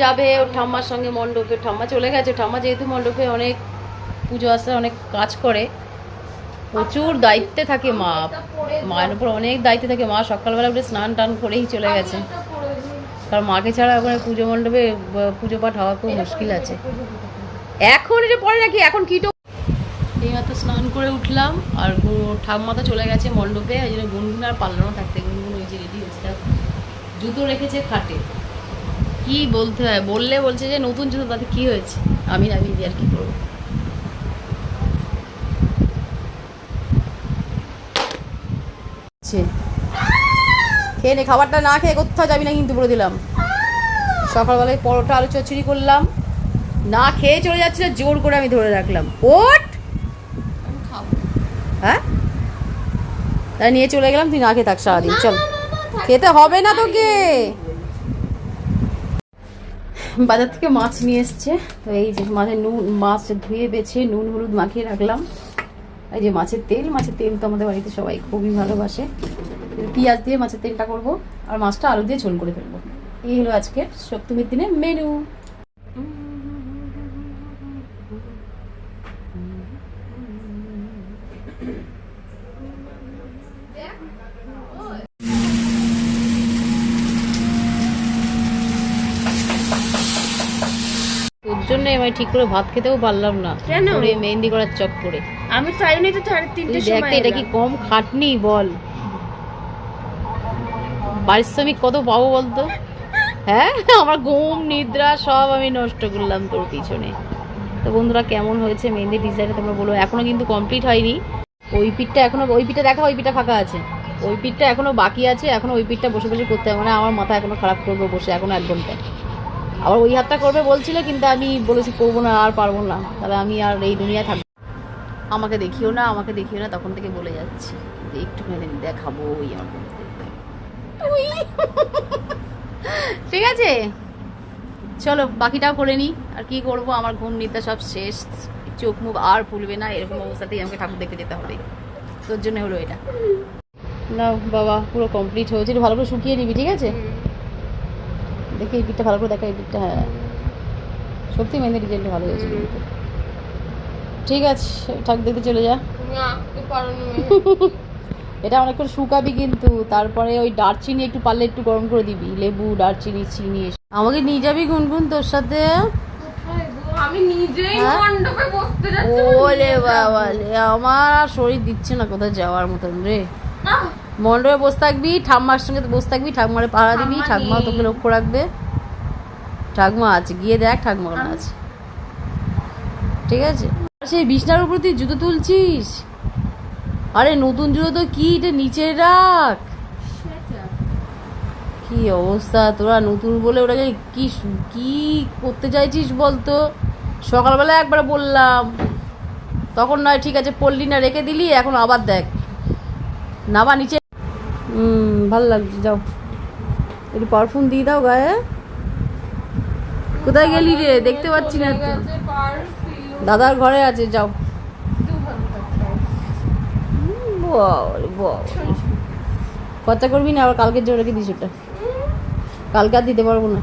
যাবে ওর ঠাম্মার সঙ্গে মণ্ডপে, ঠাম্মা চলে গেছে। ঠাম্মা যেহেতু মণ্ডপে অনেক পুজো আসতে অনেক কাজ করে, প্রচুর দায়িত্বে থাকে মা, মায়ের উপর অনেক দায়িত্বে থাকে। মা সকালবেলা উঠে স্নান টান করেই চলে গেছে, কারণ মাকে ছাড়া ওখানে পুজো মণ্ডপে পুজো পাঠ হওয়া খুব মুশকিল আছে। এখন এটা পরে নাকি, এখন কিটো এইমাত্র স্নান করে উঠলাম, আর ঠাম্মা তো চলে গেছে মণ্ডপে, ওই জন্য গুনগুন আর পাল্লানো থাকতে, গুনগুন ওই যে রেডি হচ্ছে, জুতো রেখেছে খাটে। কি বলতে হয়, বললে বলছে যে নতুন জুতো, তাতে কি হয়েছে, আমি নামিয়ে দিয়ে আর কি করবো। খেয়ে নে, খাবারটা না খেয়ে কোথাও যাবি না কিন্তু বলে দিলাম। সকালবেলায় পরোটা আলু চচ্চড়ি করলাম, না খেয়ে চলে যাচ্ছিল, জোর করে আমি ধরে রাখলাম, ওঠ। হ্যাঁ তাই নিয়ে চলে গেলাম, তুই না খেয়ে থাক সারাদিন, চল। খেতে হবে না তোকে। বাজার থেকে মাছ নিয়ে এসছে, তো এই যে মাছ ধুয়ে বেছে নুন হলুদ মাখিয়ে রাখলাম। এই যে মাছের তেল তো আমাদের বাড়িতে সবাই খুবই ভালোবাসে। পেঁয়াজ দিয়ে মাছের তেলটা করব, আর মাছটা আলু দিয়ে ঝোল করে ফেলবো। এই হলো আজকের সপ্তমীর দিনের মেনু। তোর জন্য আমি ঠিক করে ভাত খেতেও পারলাম না, কেন মেহেন্দি করার চক করে। আমি চাই নাই তো 3:30 সময়। এটা কি কম খাটনি বল? পারিশ্রমিক কত পাবো বলতো? হ্যাঁ, আমার ঘুম নিদ্রা সব আমি নষ্ট করলাম তোর পিছনে। তো বন্ধুরা, কেমন হয়েছে মেহেন্দি ডিজাইনটা তোমরা বলো। এখনো কিন্তু কমপ্লিট হয়নি। ওই পিঠটা এখনো, ওই পিঠটা দেখা, ওই পিঠটা ফাঁকা আছে, ওই পিঠটা এখনো বাকি আছে। এখনো ওই পিঠটা বসে বসে করতে হবে, মানে আমার মাথা এখনো খারাপ করবো বসে, এখনো 1 ঘন্টা। আবার ওই হাতটা করবে বলছিল, কিন্তু আমি বলেছি করবো না, আর পারবো না, তাহলে আমি আর এই দুনিয়ায় থাকবো। আমাকে দেখিও না, আমাকে দেখিও না, তখন থেকে বলে যাচ্ছি যে একটুখানি দেখাবো ওই আমার। ঠিক আছে, চলো বাকিটাও করে নি। আর কি করব, আমার ঘুম নিদ্রা সব শেষ, চোখ মুখ আর ফুলবে না, এরকম অবস্থাতেই আমাকে ঠাকুর দেখতে যেতে হবে। তোর জন্য হলো এটা। না বাবা, পুরো কমপ্লিট হয়েছে, ভালো করে শুকিয়ে নিবি, ঠিক আছে? দেখি এই পিঠটা ভালো করে দেখা, এই পিঠটা, হ্যাঁ সত্যি মেহেন্দি ডিজাইনটা ভালো হয়েছে কিন্তু। ঠিক আছে, ঠাকুর দেখতে চলে যা। এটা অনেকক্ষণ শুকাবি কিন্তু, তারপরে ওই দারচিনি একটু পারলে একটু গরম করে দিবি, লেবু দারচিনি চিনি। আমাকে নিয়ে যাবি গুনগুন তোর সাথে? আমি নিজেই মণ্ডপে বসতে যাচ্ছি। ওলে বাবা রে, আমার আর শরীর দিচ্ছে না কোথায় যাওয়ার মতন রে। মণ্ডপে বসে থাকবি, ঠাম্মার সঙ্গে বসে থাকবি, ঠাকুমারে পাহারা দিবি, ঠাকুমা তোকে লক্ষ্য রাখবে। ঠাকুমা আছে, গিয়ে দেখ ঠাকুমা কেমন আছে, ঠিক আছে? সেই বিছনার উপর তুই জুতো তুলছিস? আরে নতুন জুতো তো কি, এটা নিচে রাখ। কি অবস্থা তোরা, নতুন বলে ওটাকে কি কি করতে চাইছিস বলতো? সকালবেলা একবার বললাম, তখন নয় ঠিক আছে পড়লি না, রেখে দিলি, এখন আবার দেখ নাবা নিচে। ভালো লাগছে, যাও একটু পারফিউম দিয়ে দাও গায়ে। কোথায় গেলি রে, দেখতে পাচ্ছি না তো। দাদার ঘরে আছে, যাও। খরচা করবি না, আবার কালকের জন্য রেখে দিস ওটা, কালকে আর দিতে পারবো না।